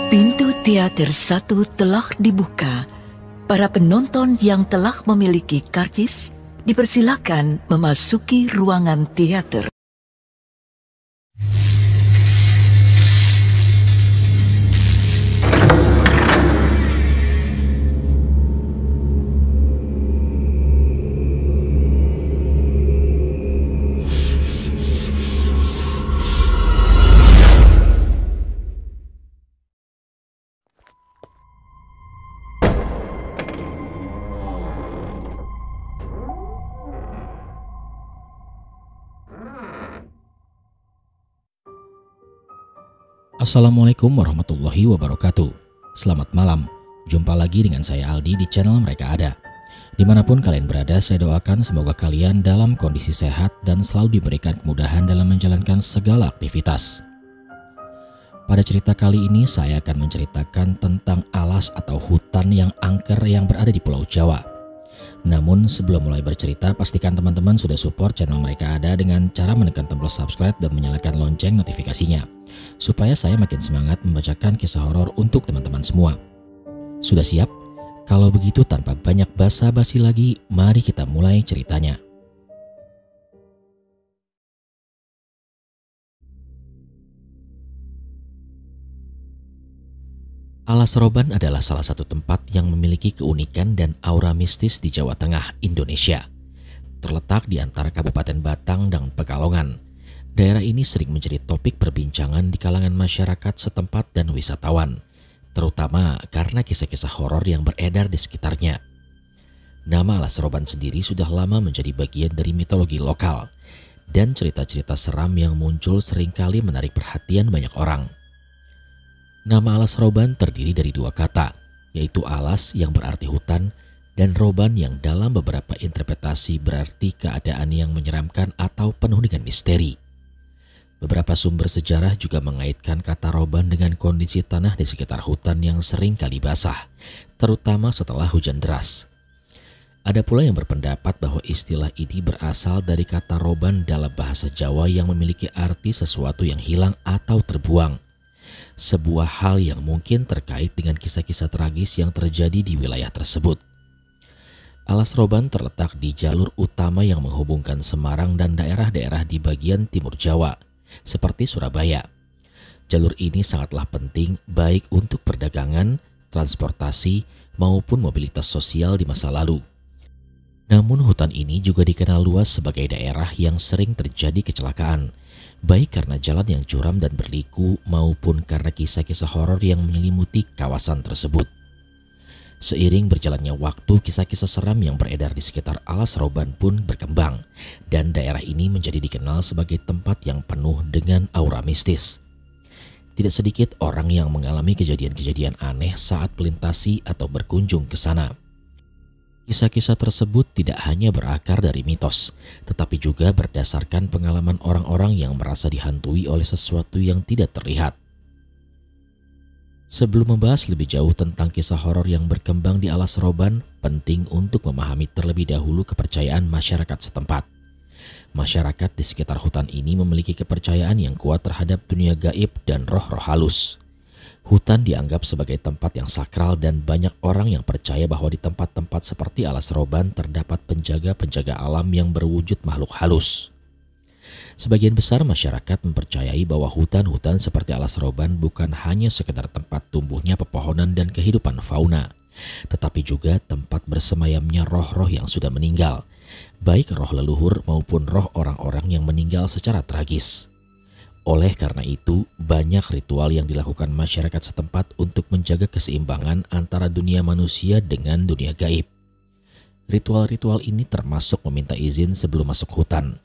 Pintu teater 1 telah dibuka. Para penonton yang telah memiliki karcis dipersilakan memasuki ruangan teater. Assalamualaikum warahmatullahi wabarakatuh. Selamat malam, jumpa lagi dengan saya Aldi di channel Mereka Ada. Dimanapun kalian berada, saya doakan semoga kalian dalam kondisi sehat dan selalu diberikan kemudahan dalam menjalankan segala aktivitas. Pada cerita kali ini saya akan menceritakan tentang alas atau hutan yang angker yang berada di Pulau Jawa. Namun sebelum mulai bercerita, pastikan teman-teman sudah support channel Mereka Ada dengan cara menekan tombol subscribe dan menyalakan lonceng notifikasinya, supaya saya makin semangat membacakan kisah horor untuk teman-teman semua. Sudah siap? Kalau begitu tanpa banyak basa-basi lagi, mari kita mulai ceritanya. Alas Roban adalah salah satu tempat yang memiliki keunikan dan aura mistis di Jawa Tengah, Indonesia. Terletak di antara Kabupaten Batang dan Pekalongan, daerah ini sering menjadi topik perbincangan di kalangan masyarakat setempat dan wisatawan, terutama karena kisah-kisah horor yang beredar di sekitarnya. Nama Alas Roban sendiri sudah lama menjadi bagian dari mitologi lokal, dan cerita-cerita seram yang muncul seringkali menarik perhatian banyak orang. Nama Alas Roban terdiri dari dua kata, yaitu alas yang berarti hutan dan roban yang dalam beberapa interpretasi berarti keadaan yang menyeramkan atau penuh dengan misteri. Beberapa sumber sejarah juga mengaitkan kata roban dengan kondisi tanah di sekitar hutan yang sering kali basah, terutama setelah hujan deras. Ada pula yang berpendapat bahwa istilah ini berasal dari kata roban dalam bahasa Jawa yang memiliki arti sesuatu yang hilang atau terbuang. Sebuah hal yang mungkin terkait dengan kisah-kisah tragis yang terjadi di wilayah tersebut. Alas Roban terletak di jalur utama yang menghubungkan Semarang dan daerah-daerah di bagian timur Jawa, seperti Surabaya. Jalur ini sangatlah penting baik untuk perdagangan, transportasi, maupun mobilitas sosial di masa lalu. Namun hutan ini juga dikenal luas sebagai daerah yang sering terjadi kecelakaan, baik karena jalan yang curam dan berliku maupun karena kisah-kisah horor yang menyelimuti kawasan tersebut. Seiring berjalannya waktu, kisah-kisah seram yang beredar di sekitar Alas Roban pun berkembang, dan daerah ini menjadi dikenal sebagai tempat yang penuh dengan aura mistis. Tidak sedikit orang yang mengalami kejadian-kejadian aneh saat melintasi atau berkunjung ke sana. Kisah-kisah tersebut tidak hanya berakar dari mitos, tetapi juga berdasarkan pengalaman orang-orang yang merasa dihantui oleh sesuatu yang tidak terlihat. Sebelum membahas lebih jauh tentang kisah horor yang berkembang di Alas Roban, penting untuk memahami terlebih dahulu kepercayaan masyarakat setempat. Masyarakat di sekitar hutan ini memiliki kepercayaan yang kuat terhadap dunia gaib dan roh-roh halus. Hutan dianggap sebagai tempat yang sakral dan banyak orang yang percaya bahwa di tempat-tempat seperti Alas Roban terdapat penjaga-penjaga alam yang berwujud makhluk halus. Sebagian besar masyarakat mempercayai bahwa hutan-hutan seperti Alas Roban bukan hanya sekedar tempat tumbuhnya pepohonan dan kehidupan fauna, tetapi juga tempat bersemayamnya roh-roh yang sudah meninggal, baik roh leluhur maupun roh orang-orang yang meninggal secara tragis. Oleh karena itu, banyak ritual yang dilakukan masyarakat setempat untuk menjaga keseimbangan antara dunia manusia dengan dunia gaib. Ritual-ritual ini termasuk meminta izin sebelum masuk hutan,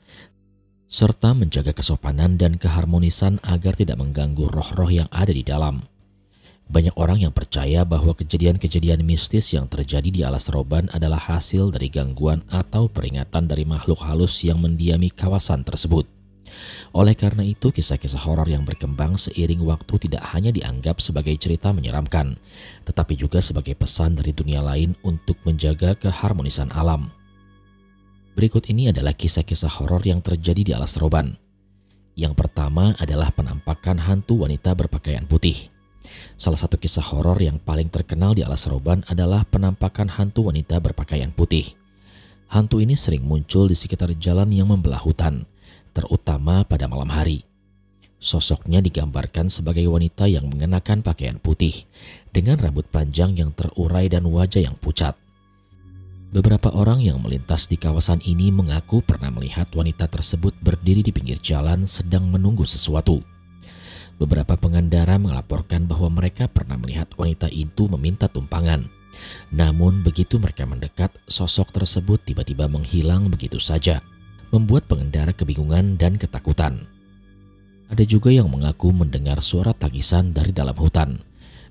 serta menjaga kesopanan dan keharmonisan agar tidak mengganggu roh-roh yang ada di dalam. Banyak orang yang percaya bahwa kejadian-kejadian mistis yang terjadi di Alas Roban adalah hasil dari gangguan atau peringatan dari makhluk halus yang mendiami kawasan tersebut. Oleh karena itu, kisah-kisah horor yang berkembang seiring waktu tidak hanya dianggap sebagai cerita menyeramkan, tetapi juga sebagai pesan dari dunia lain untuk menjaga keharmonisan alam. Berikut ini adalah kisah-kisah horor yang terjadi di Alas Roban. Yang pertama adalah penampakan hantu wanita berpakaian putih. Salah satu kisah horor yang paling terkenal di Alas Roban adalah penampakan hantu wanita berpakaian putih. Hantu ini sering muncul di sekitar jalan yang membelah hutan, terutama pada malam hari. Sosoknya digambarkan sebagai wanita yang mengenakan pakaian putih dengan rambut panjang yang terurai dan wajah yang pucat. Beberapa orang yang melintas di kawasan ini mengaku pernah melihat wanita tersebut berdiri di pinggir jalan sedang menunggu sesuatu. Beberapa pengendara melaporkan bahwa mereka pernah melihat wanita itu meminta tumpangan. Namun begitu mereka mendekat, sosok tersebut tiba-tiba menghilang begitu saja, membuat pengendara kebingungan dan ketakutan. Ada juga yang mengaku mendengar suara tangisan dari dalam hutan.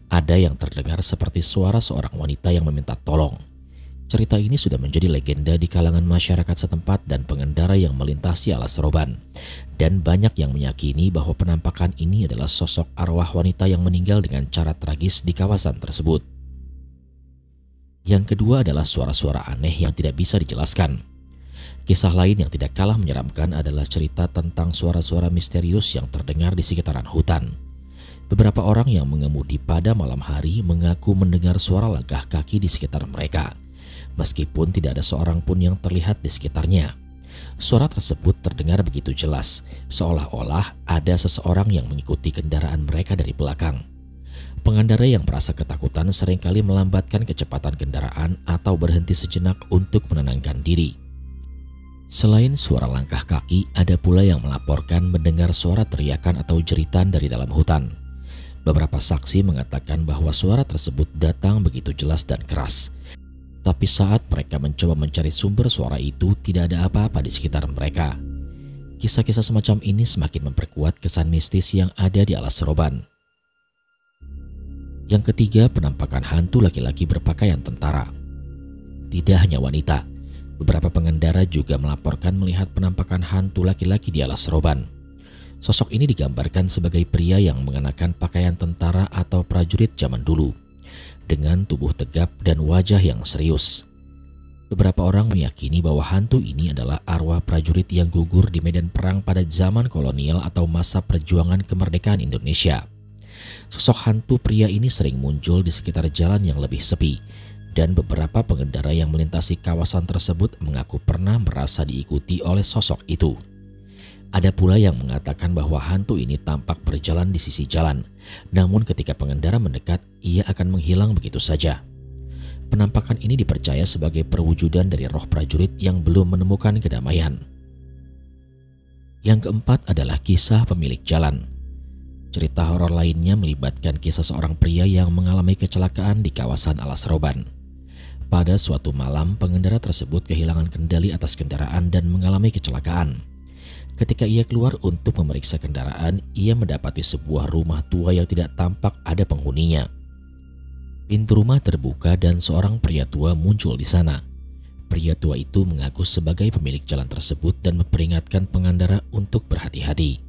Ada yang terdengar seperti suara seorang wanita yang meminta tolong. Cerita ini sudah menjadi legenda di kalangan masyarakat setempat dan pengendara yang melintasi Alas Roban. Dan banyak yang meyakini bahwa penampakan ini adalah sosok arwah wanita yang meninggal dengan cara tragis di kawasan tersebut. Yang kedua adalah suara-suara aneh yang tidak bisa dijelaskan. Kisah lain yang tidak kalah menyeramkan adalah cerita tentang suara-suara misterius yang terdengar di sekitaran hutan. Beberapa orang yang mengemudi pada malam hari mengaku mendengar suara langkah kaki di sekitar mereka, meskipun tidak ada seorang pun yang terlihat di sekitarnya. Suara tersebut terdengar begitu jelas, seolah-olah ada seseorang yang mengikuti kendaraan mereka dari belakang. Pengendara yang merasa ketakutan seringkali melambatkan kecepatan kendaraan atau berhenti sejenak untuk menenangkan diri. Selain suara langkah kaki, ada pula yang melaporkan mendengar suara teriakan atau jeritan dari dalam hutan. Beberapa saksi mengatakan bahwa suara tersebut datang begitu jelas dan keras. Tapi saat mereka mencoba mencari sumber suara itu, tidak ada apa-apa di sekitar mereka. Kisah-kisah semacam ini semakin memperkuat kesan mistis yang ada di Alas Roban. Yang ketiga, penampakan hantu laki-laki berpakaian tentara. Tidak hanya wanita, beberapa pengendara juga melaporkan melihat penampakan hantu laki-laki di Alas Roban. Sosok ini digambarkan sebagai pria yang mengenakan pakaian tentara atau prajurit zaman dulu, dengan tubuh tegap dan wajah yang serius. Beberapa orang meyakini bahwa hantu ini adalah arwah prajurit yang gugur di medan perang pada zaman kolonial atau masa perjuangan kemerdekaan Indonesia. Sosok hantu pria ini sering muncul di sekitar jalan yang lebih sepi, dan beberapa pengendara yang melintasi kawasan tersebut mengaku pernah merasa diikuti oleh sosok itu. Ada pula yang mengatakan bahwa hantu ini tampak berjalan di sisi jalan, namun ketika pengendara mendekat, ia akan menghilang begitu saja. Penampakan ini dipercaya sebagai perwujudan dari roh prajurit yang belum menemukan kedamaian. Yang keempat adalah kisah pemilik jalan. Cerita horor lainnya melibatkan kisah seorang pria yang mengalami kecelakaan di kawasan Alas Roban. Pada suatu malam, pengendara tersebut kehilangan kendali atas kendaraan dan mengalami kecelakaan. Ketika ia keluar untuk memeriksa kendaraan, ia mendapati sebuah rumah tua yang tidak tampak ada penghuninya. Pintu rumah terbuka dan seorang pria tua muncul di sana. Pria tua itu mengaku sebagai pemilik jalan tersebut dan memperingatkan pengendara untuk berhati-hati.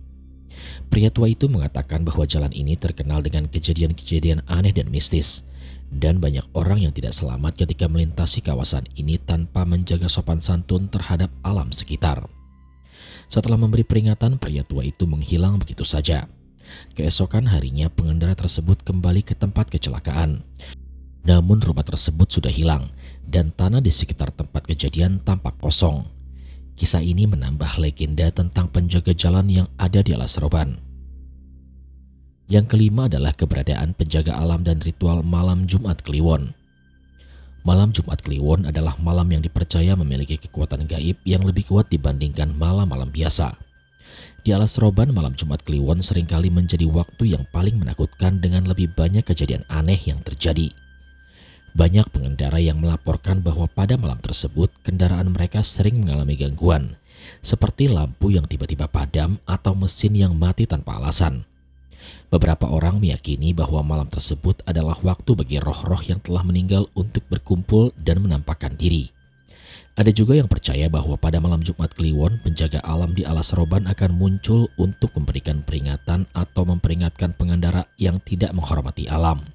Pria tua itu mengatakan bahwa jalan ini terkenal dengan kejadian-kejadian aneh dan mistis, dan banyak orang yang tidak selamat ketika melintasi kawasan ini tanpa menjaga sopan santun terhadap alam sekitar. Setelah memberi peringatan, pria tua itu menghilang begitu saja. Keesokan harinya pengendara tersebut kembali ke tempat kecelakaan. Namun rumah tersebut sudah hilang dan tanah di sekitar tempat kejadian tampak kosong. Kisah ini menambah legenda tentang penjaga jalan yang ada di Alas Roban. Yang kelima adalah keberadaan penjaga alam dan ritual malam Jumat Kliwon. Malam Jumat Kliwon adalah malam yang dipercaya memiliki kekuatan gaib yang lebih kuat dibandingkan malam-malam biasa. Di Alas Roban, malam Jumat Kliwon seringkali menjadi waktu yang paling menakutkan dengan lebih banyak kejadian aneh yang terjadi. Banyak pengendara yang melaporkan bahwa pada malam tersebut kendaraan mereka sering mengalami gangguan, seperti lampu yang tiba-tiba padam atau mesin yang mati tanpa alasan. Beberapa orang meyakini bahwa malam tersebut adalah waktu bagi roh-roh yang telah meninggal untuk berkumpul dan menampakkan diri. Ada juga yang percaya bahwa pada malam Jumat Kliwon, penjaga alam di Alas Roban akan muncul untuk memberikan peringatan atau memperingatkan pengendara yang tidak menghormati alam.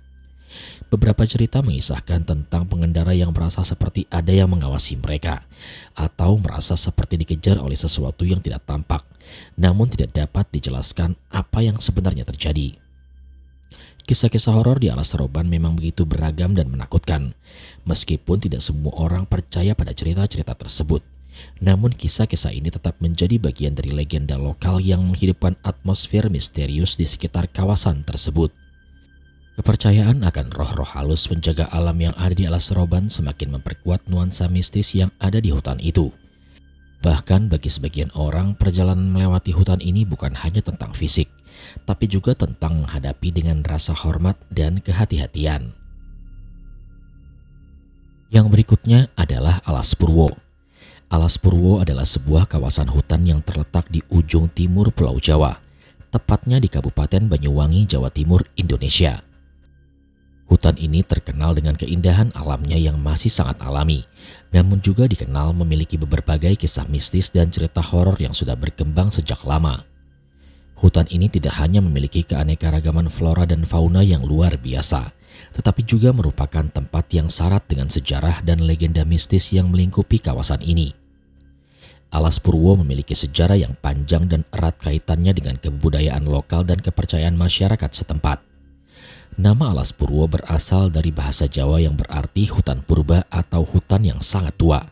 Beberapa cerita mengisahkan tentang pengendara yang merasa seperti ada yang mengawasi mereka, atau merasa seperti dikejar oleh sesuatu yang tidak tampak, namun tidak dapat dijelaskan apa yang sebenarnya terjadi. Kisah-kisah horor di Alas Roban memang begitu beragam dan menakutkan. Meskipun tidak semua orang percaya pada cerita-cerita tersebut, namun kisah-kisah ini tetap menjadi bagian dari legenda lokal yang menghidupkan atmosfer misterius di sekitar kawasan tersebut. Kepercayaan akan roh-roh halus penjaga alam yang ada di Alas Roban semakin memperkuat nuansa mistis yang ada di hutan itu. Bahkan bagi sebagian orang, perjalanan melewati hutan ini bukan hanya tentang fisik, tapi juga tentang menghadapi dengan rasa hormat dan kehati-hatian. Yang berikutnya adalah Alas Purwo. Alas Purwo adalah sebuah kawasan hutan yang terletak di ujung timur Pulau Jawa, tepatnya di Kabupaten Banyuwangi, Jawa Timur, Indonesia. Hutan ini terkenal dengan keindahan alamnya yang masih sangat alami, namun juga dikenal memiliki berbagai kisah mistis dan cerita horor yang sudah berkembang sejak lama. Hutan ini tidak hanya memiliki keanekaragaman flora dan fauna yang luar biasa, tetapi juga merupakan tempat yang syarat dengan sejarah dan legenda mistis yang melingkupi kawasan ini. Alas Purwo memiliki sejarah yang panjang dan erat kaitannya dengan kebudayaan lokal dan kepercayaan masyarakat setempat. Nama Alas Purwo berasal dari bahasa Jawa yang berarti hutan purba atau hutan yang sangat tua.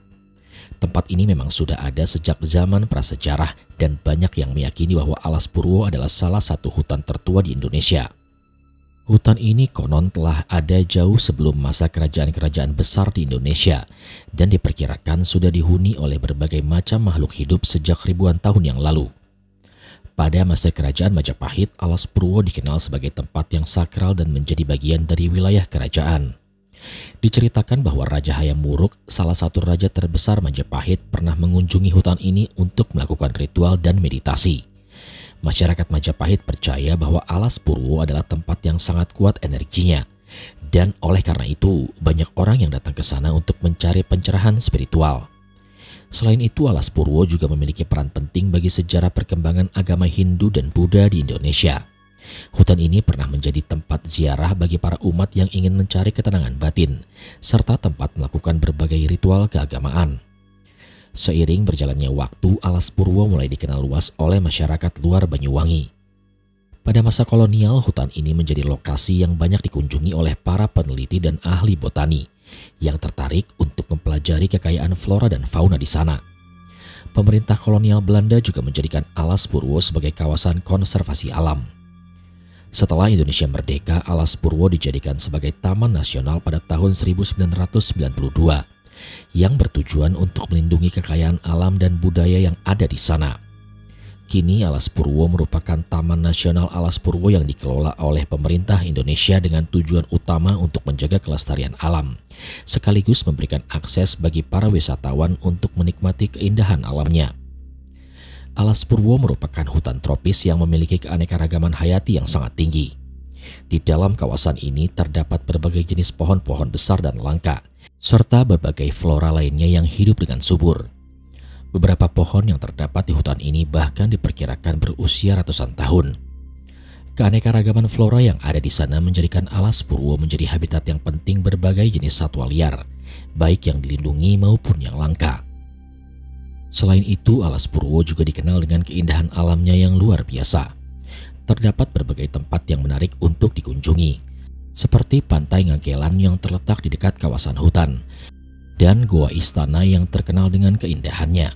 Tempat ini memang sudah ada sejak zaman prasejarah dan banyak yang meyakini bahwa Alas Purwo adalah salah satu hutan tertua di Indonesia. Hutan ini konon telah ada jauh sebelum masa kerajaan-kerajaan besar di Indonesia dan diperkirakan sudah dihuni oleh berbagai macam makhluk hidup sejak ribuan tahun yang lalu. Pada masa kerajaan Majapahit, Alas Purwo dikenal sebagai tempat yang sakral dan menjadi bagian dari wilayah kerajaan. Diceritakan bahwa Raja Hayam Wuruk, salah satu raja terbesar Majapahit, pernah mengunjungi hutan ini untuk melakukan ritual dan meditasi. Masyarakat Majapahit percaya bahwa Alas Purwo adalah tempat yang sangat kuat energinya, dan oleh karena itu banyak orang yang datang ke sana untuk mencari pencerahan spiritual. Selain itu, Alas Purwo juga memiliki peran penting bagi sejarah perkembangan agama Hindu dan Buddha di Indonesia. Hutan ini pernah menjadi tempat ziarah bagi para umat yang ingin mencari ketenangan batin, serta tempat melakukan berbagai ritual keagamaan. Seiring berjalannya waktu, Alas Purwo mulai dikenal luas oleh masyarakat luar Banyuwangi. Pada masa kolonial, hutan ini menjadi lokasi yang banyak dikunjungi oleh para peneliti dan ahli botani yang tertarik untuk mempelajari kekayaan flora dan fauna di sana. Pemerintah kolonial Belanda juga menjadikan Alas Purwo sebagai kawasan konservasi alam. Setelah Indonesia merdeka, Alas Purwo dijadikan sebagai taman nasional pada tahun 1992 yang bertujuan untuk melindungi kekayaan alam dan budaya yang ada di sana. Kini Alas Purwo merupakan Taman Nasional Alas Purwo yang dikelola oleh pemerintah Indonesia dengan tujuan utama untuk menjaga kelestarian alam, sekaligus memberikan akses bagi para wisatawan untuk menikmati keindahan alamnya. Alas Purwo merupakan hutan tropis yang memiliki keanekaragaman hayati yang sangat tinggi. Di dalam kawasan ini terdapat berbagai jenis pohon-pohon besar dan langka, serta berbagai flora lainnya yang hidup dengan subur. Beberapa pohon yang terdapat di hutan ini bahkan diperkirakan berusia ratusan tahun. Keanekaragaman flora yang ada di sana menjadikan Alas Purwo menjadi habitat yang penting berbagai jenis satwa liar, baik yang dilindungi maupun yang langka. Selain itu, Alas Purwo juga dikenal dengan keindahan alamnya yang luar biasa. Terdapat berbagai tempat yang menarik untuk dikunjungi, seperti Pantai Ngagelan yang terletak di dekat kawasan hutan, dan Goa Istana yang terkenal dengan keindahannya.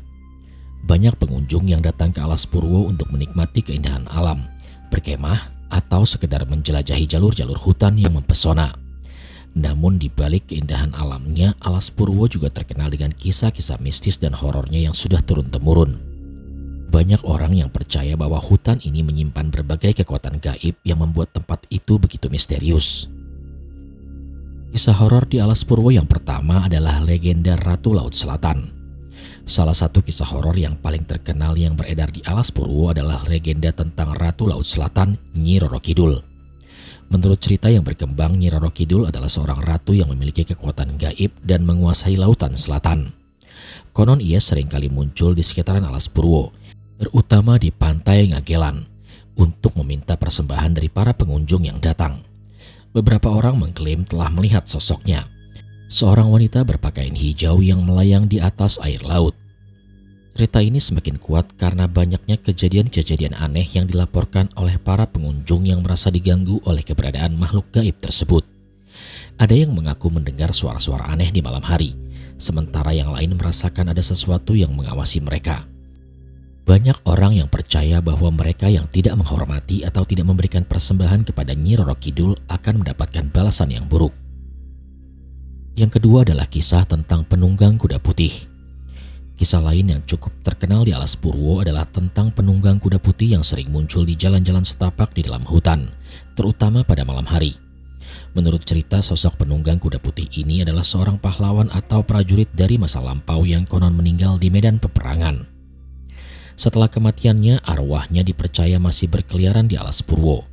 Banyak pengunjung yang datang ke Alas Purwo untuk menikmati keindahan alam, berkemah, atau sekedar menjelajahi jalur-jalur hutan yang mempesona. Namun di balik keindahan alamnya, Alas Purwo juga terkenal dengan kisah-kisah mistis dan horornya yang sudah turun-temurun. Banyak orang yang percaya bahwa hutan ini menyimpan berbagai kekuatan gaib yang membuat tempat itu begitu misterius. Kisah horor di Alas Purwo yang pertama adalah legenda Ratu Laut Selatan. Salah satu kisah horor yang paling terkenal yang beredar di Alas Purwo adalah legenda tentang Ratu Laut Selatan, Nyi Roro Kidul. Menurut cerita yang berkembang, Nyi Roro Kidul adalah seorang ratu yang memiliki kekuatan gaib dan menguasai lautan selatan. Konon ia seringkali muncul di sekitaran Alas Purwo, terutama di Pantai Ngagelan, untuk meminta persembahan dari para pengunjung yang datang. Beberapa orang mengklaim telah melihat sosoknya, seorang wanita berpakaian hijau yang melayang di atas air laut. Cerita ini semakin kuat karena banyaknya kejadian-kejadian aneh yang dilaporkan oleh para pengunjung yang merasa diganggu oleh keberadaan makhluk gaib tersebut. Ada yang mengaku mendengar suara-suara aneh di malam hari, sementara yang lain merasakan ada sesuatu yang mengawasi mereka. Banyak orang yang percaya bahwa mereka yang tidak menghormati atau tidak memberikan persembahan kepada Nyi Roro Kidul akan mendapatkan balasan yang buruk. Yang kedua adalah kisah tentang penunggang kuda putih. Kisah lain yang cukup terkenal di Alas Purwo adalah tentang penunggang kuda putih yang sering muncul di jalan-jalan setapak di dalam hutan, terutama pada malam hari. Menurut cerita, sosok penunggang kuda putih ini adalah seorang pahlawan atau prajurit dari masa lampau yang konon meninggal di medan peperangan. Setelah kematiannya, arwahnya dipercaya masih berkeliaran di Alas Purwo,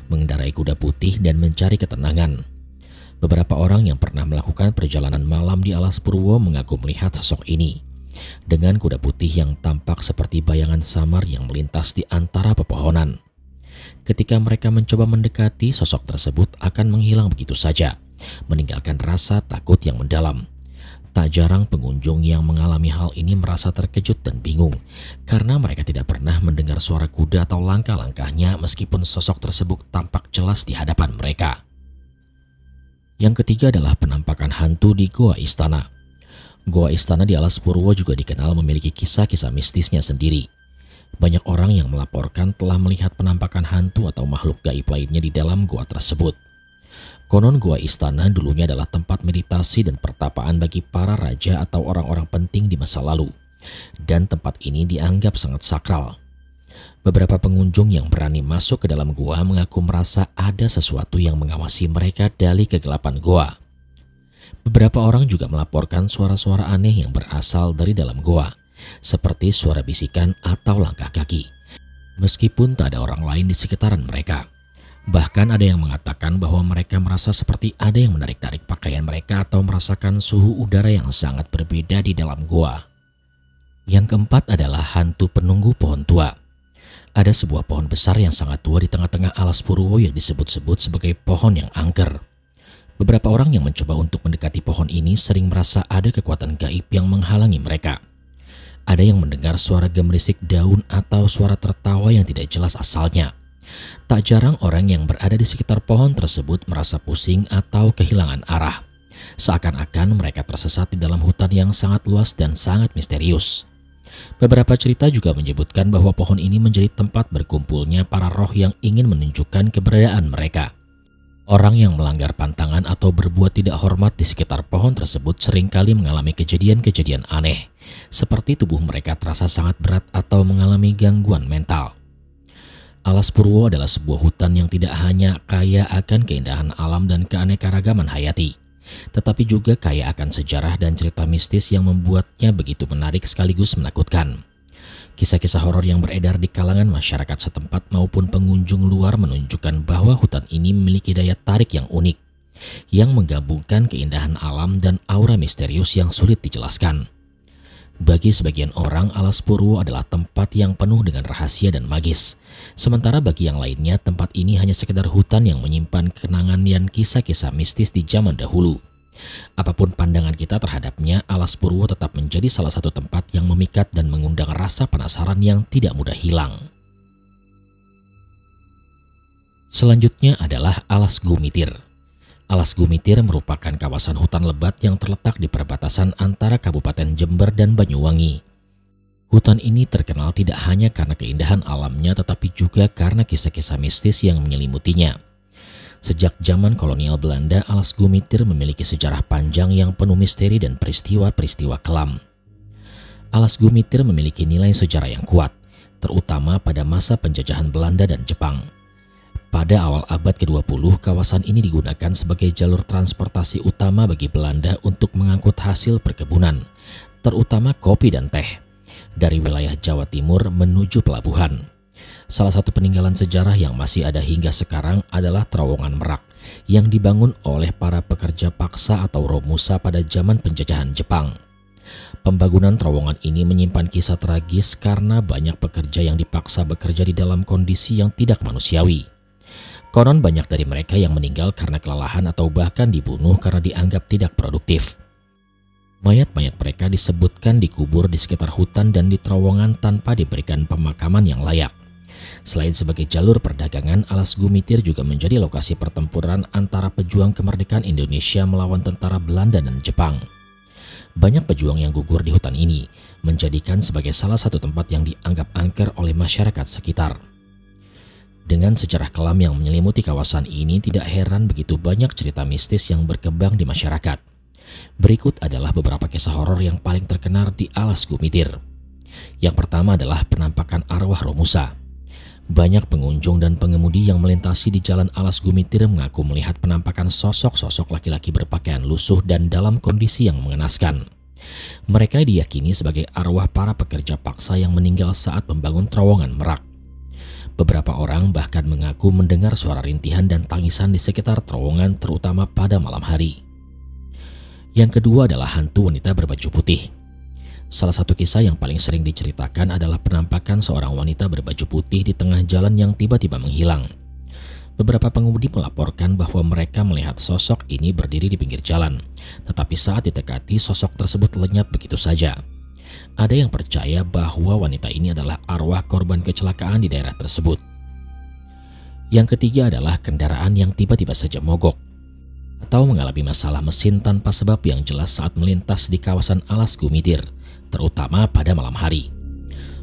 mengendarai kuda putih dan mencari ketenangan. Beberapa orang yang pernah melakukan perjalanan malam di Alas Purwo mengaku melihat sosok ini, dengan kuda putih yang tampak seperti bayangan samar yang melintas di antara pepohonan. Ketika mereka mencoba mendekati, sosok tersebut akan menghilang begitu saja, meninggalkan rasa takut yang mendalam. Tak jarang pengunjung yang mengalami hal ini merasa terkejut dan bingung, karena mereka tidak pernah mendengar suara kuda atau langkah-langkahnya meskipun sosok tersebut tampak jelas di hadapan mereka. Yang ketiga adalah penampakan hantu di Goa Istana. Goa Istana di Alas Purwo juga dikenal memiliki kisah-kisah mistisnya sendiri. Banyak orang yang melaporkan telah melihat penampakan hantu atau makhluk gaib lainnya di dalam goa tersebut. Konon Goa Istana dulunya adalah tempat meditasi dan pertapaan bagi para raja atau orang-orang penting di masa lalu, dan tempat ini dianggap sangat sakral. Beberapa pengunjung yang berani masuk ke dalam goa mengaku merasa ada sesuatu yang mengawasi mereka dari kegelapan goa. Beberapa orang juga melaporkan suara-suara aneh yang berasal dari dalam goa, seperti suara bisikan atau langkah kaki, meskipun tak ada orang lain di sekitaran mereka. Bahkan ada yang mengatakan bahwa mereka merasa seperti ada yang menarik-narik pakaian mereka atau merasakan suhu udara yang sangat berbeda di dalam goa. Yang keempat adalah hantu penunggu pohon tua. Ada sebuah pohon besar yang sangat tua di tengah-tengah Alas Purwo yang disebut-sebut sebagai pohon yang angker. Beberapa orang yang mencoba untuk mendekati pohon ini sering merasa ada kekuatan gaib yang menghalangi mereka. Ada yang mendengar suara gemerisik daun atau suara tertawa yang tidak jelas asalnya. Tak jarang orang yang berada di sekitar pohon tersebut merasa pusing atau kehilangan arah, seakan-akan mereka tersesat di dalam hutan yang sangat luas dan sangat misterius. Beberapa cerita juga menyebutkan bahwa pohon ini menjadi tempat berkumpulnya para roh yang ingin menunjukkan keberadaan mereka. Orang yang melanggar pantangan atau berbuat tidak hormat di sekitar pohon tersebut seringkali mengalami kejadian-kejadian aneh, seperti tubuh mereka terasa sangat berat atau mengalami gangguan mental. Alas Purwo adalah sebuah hutan yang tidak hanya kaya akan keindahan alam dan keanekaragaman hayati, tetapi juga kaya akan sejarah dan cerita mistis yang membuatnya begitu menarik sekaligus menakutkan. Kisah-kisah horor yang beredar di kalangan masyarakat setempat maupun pengunjung luar menunjukkan bahwa hutan ini memiliki daya tarik yang unik, yang menggabungkan keindahan alam dan aura misterius yang sulit dijelaskan. Bagi sebagian orang, Alas Purwo adalah tempat yang penuh dengan rahasia dan magis. Sementara bagi yang lainnya, tempat ini hanya sekedar hutan yang menyimpan kenangan dan kisah-kisah mistis di zaman dahulu. Apapun pandangan kita terhadapnya, Alas Purwo tetap menjadi salah satu tempat yang memikat dan mengundang rasa penasaran yang tidak mudah hilang. Selanjutnya adalah Alas Gumitir. Alas Gumitir merupakan kawasan hutan lebat yang terletak di perbatasan antara Kabupaten Jember dan Banyuwangi. Hutan ini terkenal tidak hanya karena keindahan alamnya tetapi juga karena kisah-kisah mistis yang menyelimutinya. Sejak zaman kolonial Belanda, Alas Gumitir memiliki sejarah panjang yang penuh misteri dan peristiwa-peristiwa kelam. Alas Gumitir memiliki nilai sejarah yang kuat, terutama pada masa penjajahan Belanda dan Jepang. Pada awal abad ke-20, kawasan ini digunakan sebagai jalur transportasi utama bagi Belanda untuk mengangkut hasil perkebunan, terutama kopi dan teh, dari wilayah Jawa Timur menuju pelabuhan. Salah satu peninggalan sejarah yang masih ada hingga sekarang adalah Terowongan Merak yang dibangun oleh para pekerja paksa atau Romusa pada zaman penjajahan Jepang. Pembangunan terowongan ini menyimpan kisah tragis karena banyak pekerja yang dipaksa bekerja di dalam kondisi yang tidak manusiawi. Konon banyak dari mereka yang meninggal karena kelelahan atau bahkan dibunuh karena dianggap tidak produktif. Mayat-mayat mereka disebutkan dikubur di sekitar hutan dan di terowongan tanpa diberikan pemakaman yang layak. Selain sebagai jalur perdagangan, Alas Gumitir juga menjadi lokasi pertempuran antara pejuang kemerdekaan Indonesia melawan tentara Belanda dan Jepang. Banyak pejuang yang gugur di hutan ini menjadikan sebagai salah satu tempat yang dianggap angker oleh masyarakat sekitar. Dengan sejarah kelam yang menyelimuti kawasan ini, tidak heran begitu banyak cerita mistis yang berkembang di masyarakat. Berikut adalah beberapa kisah horor yang paling terkenal di Alas Gumitir. Yang pertama adalah penampakan arwah Romusa. Banyak pengunjung dan pengemudi yang melintasi di jalan Alas Gumitir mengaku melihat penampakan sosok-sosok laki-laki berpakaian lusuh dan dalam kondisi yang mengenaskan. Mereka diyakini sebagai arwah para pekerja paksa yang meninggal saat membangun terowongan Merak. Beberapa orang bahkan mengaku mendengar suara rintihan dan tangisan di sekitar terowongan, terutama pada malam hari. Yang kedua adalah hantu wanita berbaju putih. Salah satu kisah yang paling sering diceritakan adalah penampakan seorang wanita berbaju putih di tengah jalan yang tiba-tiba menghilang. Beberapa pengemudi melaporkan bahwa mereka melihat sosok ini berdiri di pinggir jalan, tetapi saat didekati sosok tersebut lenyap begitu saja. Ada yang percaya bahwa wanita ini adalah arwah korban kecelakaan di daerah tersebut. Yang ketiga adalah kendaraan yang tiba-tiba saja mogok atau mengalami masalah mesin tanpa sebab yang jelas saat melintas di kawasan Alas Gumitir, terutama pada malam hari.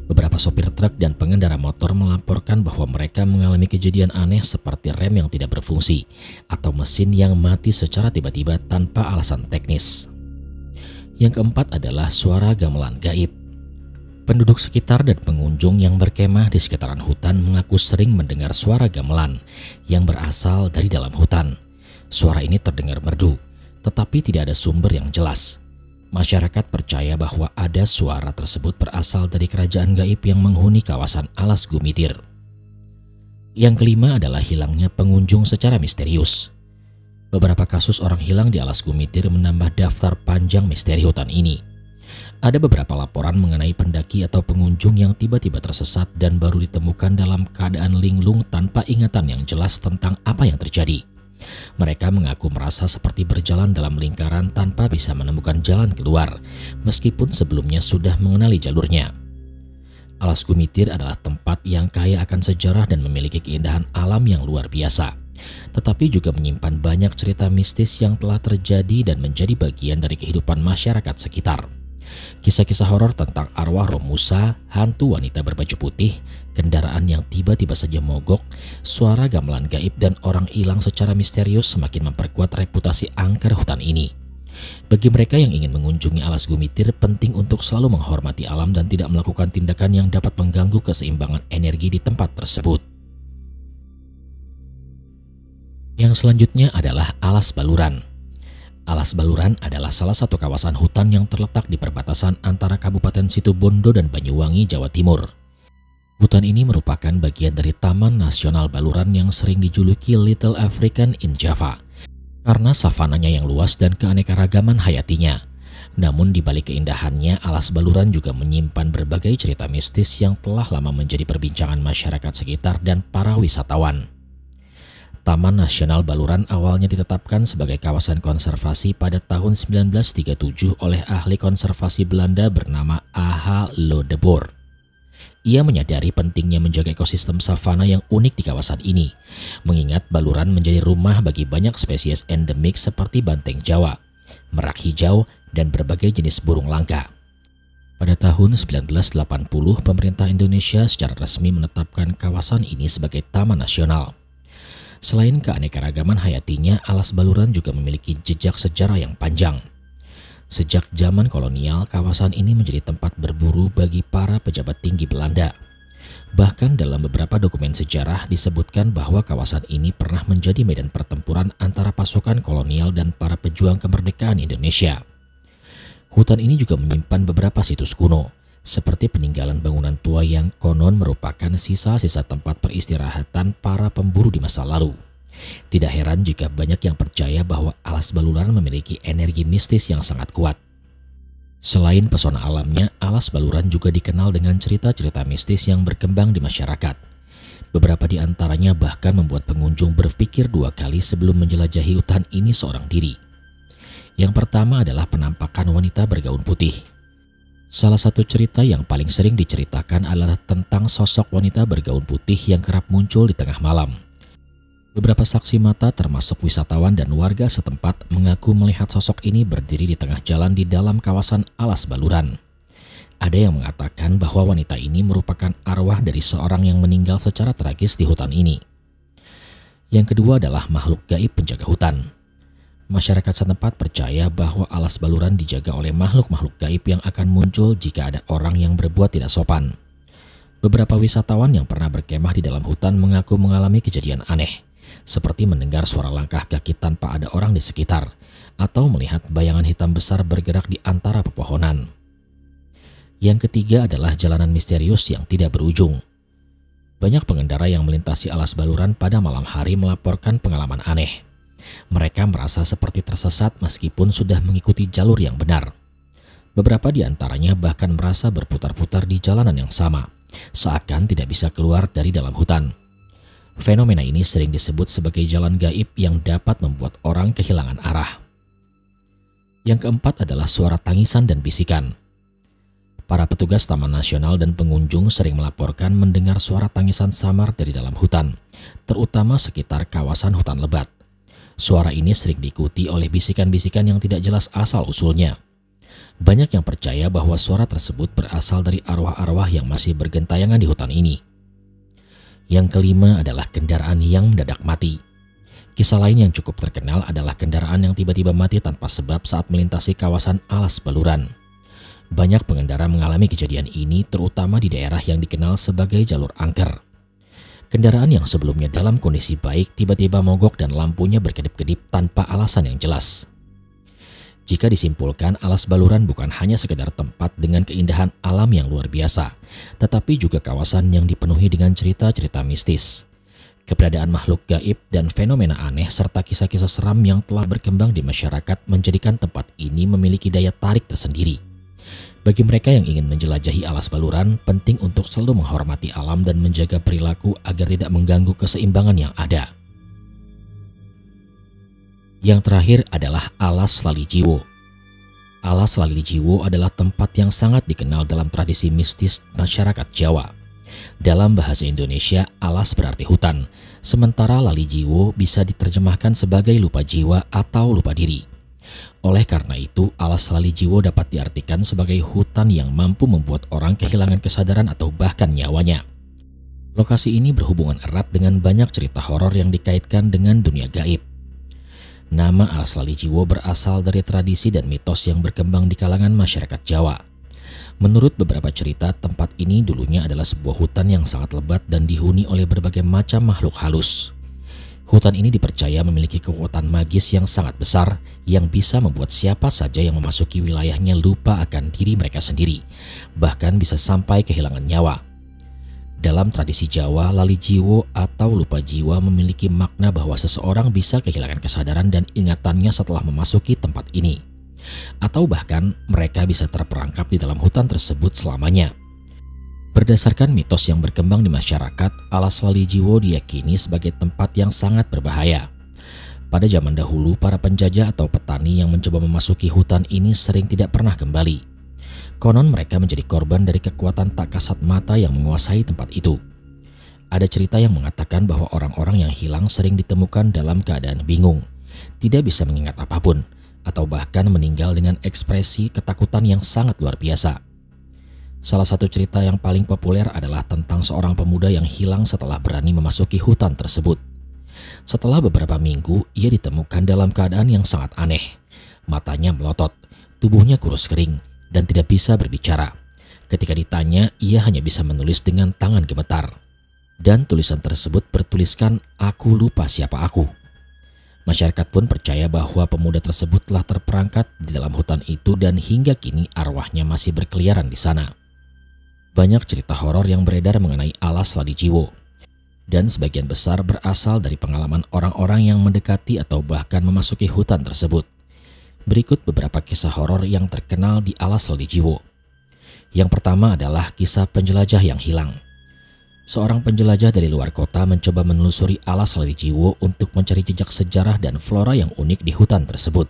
Beberapa sopir truk dan pengendara motor melaporkan bahwa mereka mengalami kejadian aneh seperti rem yang tidak berfungsi atau mesin yang mati secara tiba-tiba tanpa alasan teknis. Yang keempat adalah suara gamelan gaib. Penduduk sekitar dan pengunjung yang berkemah di sekitaran hutan mengaku sering mendengar suara gamelan yang berasal dari dalam hutan. Suara ini terdengar merdu, tetapi tidak ada sumber yang jelas. Masyarakat percaya bahwa ada suara tersebut berasal dari kerajaan gaib yang menghuni kawasan Alas Gumitir. Yang kelima adalah hilangnya pengunjung secara misterius. Beberapa kasus orang hilang di Alas Gumitir menambah daftar panjang misteri hutan ini. Ada beberapa laporan mengenai pendaki atau pengunjung yang tiba-tiba tersesat dan baru ditemukan dalam keadaan linglung tanpa ingatan yang jelas tentang apa yang terjadi. Mereka mengaku merasa seperti berjalan dalam lingkaran tanpa bisa menemukan jalan keluar, meskipun sebelumnya sudah mengenali jalurnya. Alas Gumitir adalah tempat yang kaya akan sejarah dan memiliki keindahan alam yang luar biasa, tetapi juga menyimpan banyak cerita mistis yang telah terjadi dan menjadi bagian dari kehidupan masyarakat sekitar. Kisah-kisah horor tentang arwah Romusa, hantu wanita berbaju putih, kendaraan yang tiba-tiba saja mogok, suara gamelan gaib, dan orang hilang secara misterius semakin memperkuat reputasi angker hutan ini. Bagi mereka yang ingin mengunjungi Alas Gumitir, penting untuk selalu menghormati alam dan tidak melakukan tindakan yang dapat mengganggu keseimbangan energi di tempat tersebut. Yang selanjutnya adalah Alas Baluran. Alas Baluran adalah salah satu kawasan hutan yang terletak di perbatasan antara Kabupaten Situbondo dan Banyuwangi, Jawa Timur. Hutan ini merupakan bagian dari Taman Nasional Baluran yang sering dijuluki Little African in Java karena savananya yang luas dan keanekaragaman hayatinya. Namun di balik keindahannya, Alas Baluran juga menyimpan berbagai cerita mistis yang telah lama menjadi perbincangan masyarakat sekitar dan para wisatawan. Taman Nasional Baluran awalnya ditetapkan sebagai kawasan konservasi pada tahun 1937 oleh ahli konservasi Belanda bernama A.H. Lodeboer. Ia menyadari pentingnya menjaga ekosistem savana yang unik di kawasan ini, mengingat Baluran menjadi rumah bagi banyak spesies endemik seperti banteng Jawa, merak hijau, dan berbagai jenis burung langka. Pada tahun 1980, pemerintah Indonesia secara resmi menetapkan kawasan ini sebagai taman nasional. Selain keanekaragaman hayatinya, Alas Baluran juga memiliki jejak sejarah yang panjang. Sejak zaman kolonial, kawasan ini menjadi tempat berburu bagi para pejabat tinggi Belanda. Bahkan dalam beberapa dokumen sejarah disebutkan bahwa kawasan ini pernah menjadi medan pertempuran antara pasukan kolonial dan para pejuang kemerdekaan Indonesia. Hutan ini juga menyimpan beberapa situs kuno, seperti peninggalan bangunan tua yang konon merupakan sisa-sisa tempat peristirahatan para pemburu di masa lalu. Tidak heran jika banyak yang percaya bahwa Alas Baluran memiliki energi mistis yang sangat kuat. Selain pesona alamnya, Alas Baluran juga dikenal dengan cerita-cerita mistis yang berkembang di masyarakat. Beberapa di antaranya bahkan membuat pengunjung berpikir dua kali sebelum menjelajahi hutan ini seorang diri. Yang pertama adalah penampakan wanita bergaun putih. Salah satu cerita yang paling sering diceritakan adalah tentang sosok wanita bergaun putih yang kerap muncul di tengah malam. Beberapa saksi mata termasuk wisatawan dan warga setempat mengaku melihat sosok ini berdiri di tengah jalan di dalam kawasan Alas Baluran. Ada yang mengatakan bahwa wanita ini merupakan arwah dari seorang yang meninggal secara tragis di hutan ini. Yang kedua adalah makhluk gaib penjaga hutan. Masyarakat setempat percaya bahwa Alas Baluran dijaga oleh makhluk-makhluk gaib yang akan muncul jika ada orang yang berbuat tidak sopan. Beberapa wisatawan yang pernah berkemah di dalam hutan mengaku mengalami kejadian aneh, seperti mendengar suara langkah kaki tanpa ada orang di sekitar, atau melihat bayangan hitam besar bergerak di antara pepohonan. Yang ketiga adalah jalanan misterius yang tidak berujung. Banyak pengendara yang melintasi Alas Baluran pada malam hari melaporkan pengalaman aneh. Mereka merasa seperti tersesat meskipun sudah mengikuti jalur yang benar. Beberapa di antaranya bahkan merasa berputar-putar di jalanan yang sama, seakan tidak bisa keluar dari dalam hutan. Fenomena ini sering disebut sebagai jalan gaib yang dapat membuat orang kehilangan arah. Yang keempat adalah suara tangisan dan bisikan. Para petugas Taman Nasional dan pengunjung sering melaporkan mendengar suara tangisan samar dari dalam hutan, terutama sekitar kawasan hutan lebat. Suara ini sering diikuti oleh bisikan-bisikan yang tidak jelas asal-usulnya. Banyak yang percaya bahwa suara tersebut berasal dari arwah-arwah yang masih bergentayangan di hutan ini. Yang kelima adalah kendaraan yang mendadak mati. Kisah lain yang cukup terkenal adalah kendaraan yang tiba-tiba mati tanpa sebab saat melintasi kawasan Alas Baluran. Banyak pengendara mengalami kejadian ini terutama di daerah yang dikenal sebagai jalur angker. Kendaraan yang sebelumnya dalam kondisi baik tiba-tiba mogok dan lampunya berkedip-kedip tanpa alasan yang jelas. Jika disimpulkan, Alas Baluran bukan hanya sekedar tempat dengan keindahan alam yang luar biasa, tetapi juga kawasan yang dipenuhi dengan cerita-cerita mistis. Keberadaan makhluk gaib dan fenomena aneh serta kisah-kisah seram yang telah berkembang di masyarakat menjadikan tempat ini memiliki daya tarik tersendiri. Bagi mereka yang ingin menjelajahi Alas Baluran, penting untuk selalu menghormati alam dan menjaga perilaku agar tidak mengganggu keseimbangan yang ada. Yang terakhir adalah Alas Lalijiwo. Alas Lalijiwo adalah tempat yang sangat dikenal dalam tradisi mistis masyarakat Jawa. Dalam bahasa Indonesia, alas berarti hutan, sementara Lalijiwo bisa diterjemahkan sebagai lupa jiwa atau lupa diri. Oleh karena itu, Alas Lalijiwo dapat diartikan sebagai hutan yang mampu membuat orang kehilangan kesadaran atau bahkan nyawanya. Lokasi ini berhubungan erat dengan banyak cerita horor yang dikaitkan dengan dunia gaib. Nama Alas Lalijiwo berasal dari tradisi dan mitos yang berkembang di kalangan masyarakat Jawa. Menurut beberapa cerita, tempat ini dulunya adalah sebuah hutan yang sangat lebat dan dihuni oleh berbagai macam makhluk halus. Hutan ini dipercaya memiliki kekuatan magis yang sangat besar yang bisa membuat siapa saja yang memasuki wilayahnya lupa akan diri mereka sendiri, bahkan bisa sampai kehilangan nyawa. Dalam tradisi Jawa, Lalijiwo atau lupa jiwa memiliki makna bahwa seseorang bisa kehilangan kesadaran dan ingatannya setelah memasuki tempat ini, atau bahkan mereka bisa terperangkap di dalam hutan tersebut selamanya. Berdasarkan mitos yang berkembang di masyarakat, Alas Lalijiwo diyakini sebagai tempat yang sangat berbahaya. Pada zaman dahulu, para penjajah atau petani yang mencoba memasuki hutan ini sering tidak pernah kembali. Konon mereka menjadi korban dari kekuatan tak kasat mata yang menguasai tempat itu. Ada cerita yang mengatakan bahwa orang-orang yang hilang sering ditemukan dalam keadaan bingung, tidak bisa mengingat apapun, atau bahkan meninggal dengan ekspresi ketakutan yang sangat luar biasa. Salah satu cerita yang paling populer adalah tentang seorang pemuda yang hilang setelah berani memasuki hutan tersebut. Setelah beberapa minggu, ia ditemukan dalam keadaan yang sangat aneh. Matanya melotot, tubuhnya kurus kering, dan tidak bisa berbicara. Ketika ditanya, ia hanya bisa menulis dengan tangan gemetar. Dan tulisan tersebut bertuliskan, "Aku lupa siapa aku." Masyarakat pun percaya bahwa pemuda tersebut telah terperangkap di dalam hutan itu dan hingga kini arwahnya masih berkeliaran di sana. Banyak cerita horor yang beredar mengenai Alas Lalijiwo, dan sebagian besar berasal dari pengalaman orang-orang yang mendekati atau bahkan memasuki hutan tersebut. Berikut beberapa kisah horor yang terkenal di Alas Lalijiwo. Yang pertama adalah kisah penjelajah yang hilang. Seorang penjelajah dari luar kota mencoba menelusuri Alas Lalijiwo untuk mencari jejak sejarah dan flora yang unik di hutan tersebut.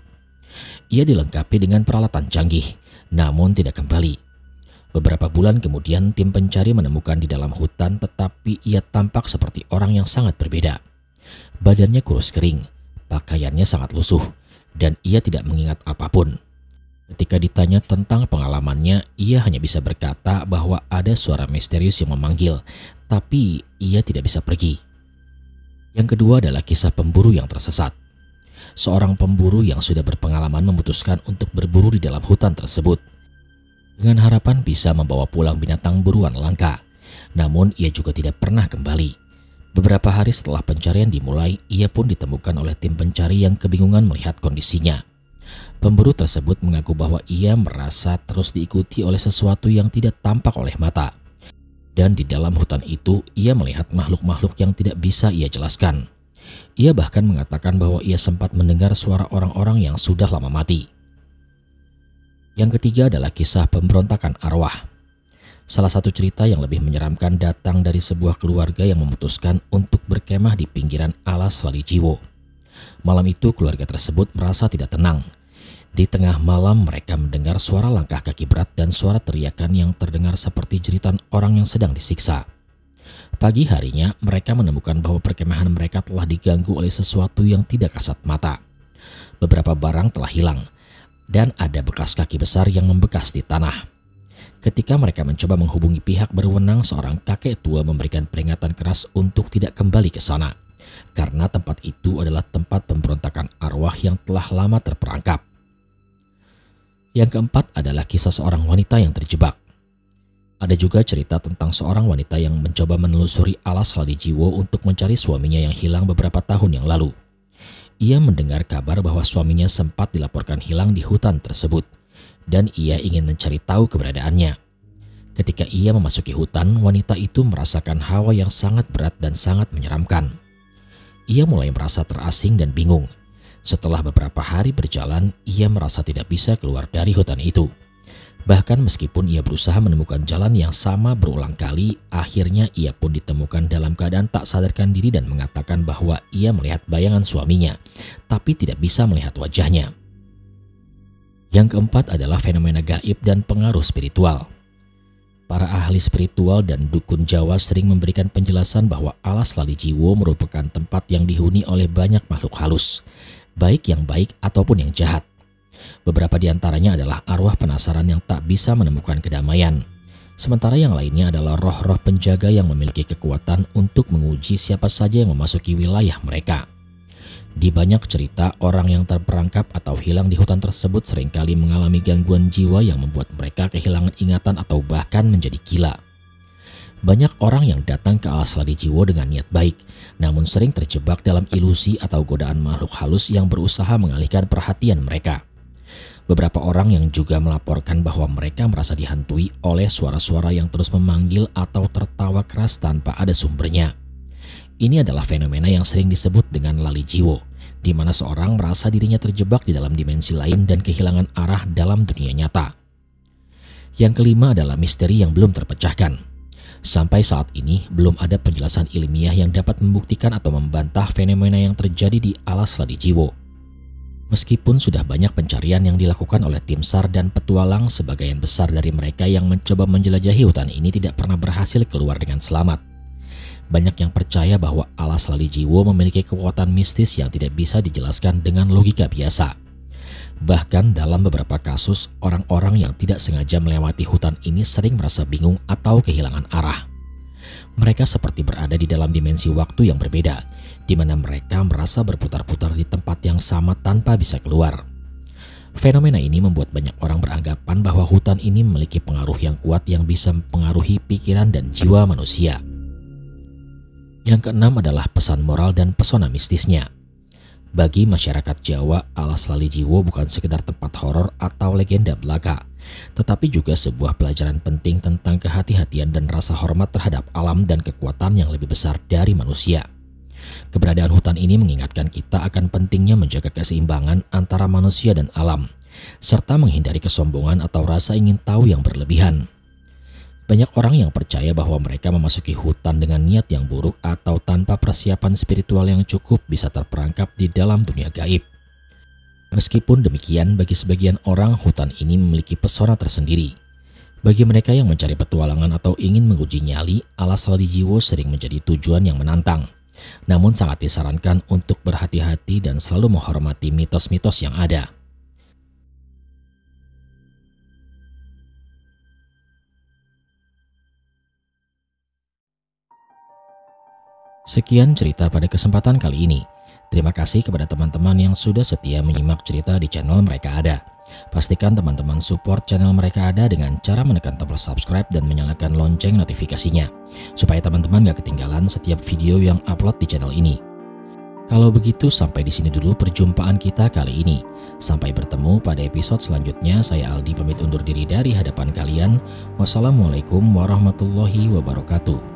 Ia dilengkapi dengan peralatan canggih, namun tidak kembali. Beberapa bulan kemudian tim pencari menemukan di dalam hutan, tetapi ia tampak seperti orang yang sangat berbeda. Badannya kurus kering, pakaiannya sangat lusuh, dan ia tidak mengingat apapun. Ketika ditanya tentang pengalamannya, ia hanya bisa berkata bahwa ada suara misterius yang memanggil, tapi ia tidak bisa pergi. Yang kedua adalah kisah pemburu yang tersesat. Seorang pemburu yang sudah berpengalaman memutuskan untuk berburu di dalam hutan tersebut, dengan harapan bisa membawa pulang binatang buruan langka. Namun ia juga tidak pernah kembali. Beberapa hari setelah pencarian dimulai, ia pun ditemukan oleh tim pencari yang kebingungan melihat kondisinya. Pemburu tersebut mengaku bahwa ia merasa terus diikuti oleh sesuatu yang tidak tampak oleh mata. Dan di dalam hutan itu, ia melihat makhluk-makhluk yang tidak bisa ia jelaskan. Ia bahkan mengatakan bahwa ia sempat mendengar suara orang-orang yang sudah lama mati. Yang ketiga adalah kisah pemberontakan arwah. Salah satu cerita yang lebih menyeramkan datang dari sebuah keluarga yang memutuskan untuk berkemah di pinggiran alas Lali Jiwo. Malam itu keluarga tersebut merasa tidak tenang. Di tengah malam mereka mendengar suara langkah kaki berat dan suara teriakan yang terdengar seperti jeritan orang yang sedang disiksa. Pagi harinya mereka menemukan bahwa perkemahan mereka telah diganggu oleh sesuatu yang tidak kasat mata. Beberapa barang telah hilang, dan ada bekas kaki besar yang membekas di tanah. Ketika mereka mencoba menghubungi pihak berwenang, seorang kakek tua memberikan peringatan keras untuk tidak kembali ke sana, karena tempat itu adalah tempat pemberontakan arwah yang telah lama terperangkap. Yang keempat adalah kisah seorang wanita yang terjebak. Ada juga cerita tentang seorang wanita yang mencoba menelusuri alas Lali Jiwo untuk mencari suaminya yang hilang beberapa tahun yang lalu. Ia mendengar kabar bahwa suaminya sempat dilaporkan hilang di hutan tersebut, dan ia ingin mencari tahu keberadaannya. Ketika ia memasuki hutan, wanita itu merasakan hawa yang sangat berat dan sangat menyeramkan. Ia mulai merasa terasing dan bingung. Setelah beberapa hari berjalan, ia merasa tidak bisa keluar dari hutan itu. Bahkan meskipun ia berusaha menemukan jalan yang sama berulang kali, akhirnya ia pun ditemukan dalam keadaan tak sadarkan diri dan mengatakan bahwa ia melihat bayangan suaminya, tapi tidak bisa melihat wajahnya. Yang keempat adalah fenomena gaib dan pengaruh spiritual. Para ahli spiritual dan dukun Jawa sering memberikan penjelasan bahwa alas Lali Jiwo merupakan tempat yang dihuni oleh banyak makhluk halus, baik yang baik ataupun yang jahat. Beberapa di antaranya adalah arwah penasaran yang tak bisa menemukan kedamaian. Sementara yang lainnya adalah roh-roh penjaga yang memiliki kekuatan untuk menguji siapa saja yang memasuki wilayah mereka. Di banyak cerita, orang yang terperangkap atau hilang di hutan tersebut seringkali mengalami gangguan jiwa yang membuat mereka kehilangan ingatan atau bahkan menjadi gila. Banyak orang yang datang ke alas Lali Jiwo dengan niat baik, namun sering terjebak dalam ilusi atau godaan makhluk halus yang berusaha mengalihkan perhatian mereka. Beberapa orang yang juga melaporkan bahwa mereka merasa dihantui oleh suara-suara yang terus memanggil atau tertawa keras tanpa ada sumbernya. Ini adalah fenomena yang sering disebut dengan Lali Jiwo, di mana seorang merasa dirinya terjebak di dalam dimensi lain dan kehilangan arah dalam dunia nyata. Yang kelima adalah misteri yang belum terpecahkan. Sampai saat ini belum ada penjelasan ilmiah yang dapat membuktikan atau membantah fenomena yang terjadi di alas Lali Jiwo. Meskipun sudah banyak pencarian yang dilakukan oleh tim SAR dan petualang, sebagian besar dari mereka yang mencoba menjelajahi hutan ini tidak pernah berhasil keluar dengan selamat. Banyak yang percaya bahwa alas Lali Jiwo memiliki kekuatan mistis yang tidak bisa dijelaskan dengan logika biasa. Bahkan dalam beberapa kasus, orang-orang yang tidak sengaja melewati hutan ini sering merasa bingung atau kehilangan arah. Mereka seperti berada di dalam dimensi waktu yang berbeda, di mana mereka merasa berputar-putar di tempat yang sama tanpa bisa keluar. Fenomena ini membuat banyak orang beranggapan bahwa hutan ini memiliki pengaruh yang kuat yang bisa mempengaruhi pikiran dan jiwa manusia. Yang keenam adalah pesan moral dan pesona mistisnya. Bagi masyarakat Jawa, alas Lali Jiwo bukan sekedar tempat horor atau legenda belaka, tetapi juga sebuah pelajaran penting tentang kehati-hatian dan rasa hormat terhadap alam dan kekuatan yang lebih besar dari manusia. Keberadaan hutan ini mengingatkan kita akan pentingnya menjaga keseimbangan antara manusia dan alam, serta menghindari kesombongan atau rasa ingin tahu yang berlebihan. Banyak orang yang percaya bahwa mereka memasuki hutan dengan niat yang buruk atau tanpa persiapan spiritual yang cukup bisa terperangkap di dalam dunia gaib. Meskipun demikian, bagi sebagian orang hutan ini memiliki pesona tersendiri. Bagi mereka yang mencari petualangan atau ingin menguji nyali, alas Saladijiwo sering menjadi tujuan yang menantang. Namun sangat disarankan untuk berhati-hati dan selalu menghormati mitos-mitos yang ada. Sekian cerita pada kesempatan kali ini. Terima kasih kepada teman-teman yang sudah setia menyimak cerita di channel Mereka Ada. Pastikan teman-teman support channel Mereka Ada dengan cara menekan tombol subscribe dan menyalakan lonceng notifikasinya, supaya teman-teman gak ketinggalan setiap video yang upload di channel ini. Kalau begitu, sampai di sini dulu perjumpaan kita kali ini. Sampai bertemu pada episode selanjutnya. Saya Aldi pamit undur diri dari hadapan kalian. Wassalamualaikum warahmatullahi wabarakatuh.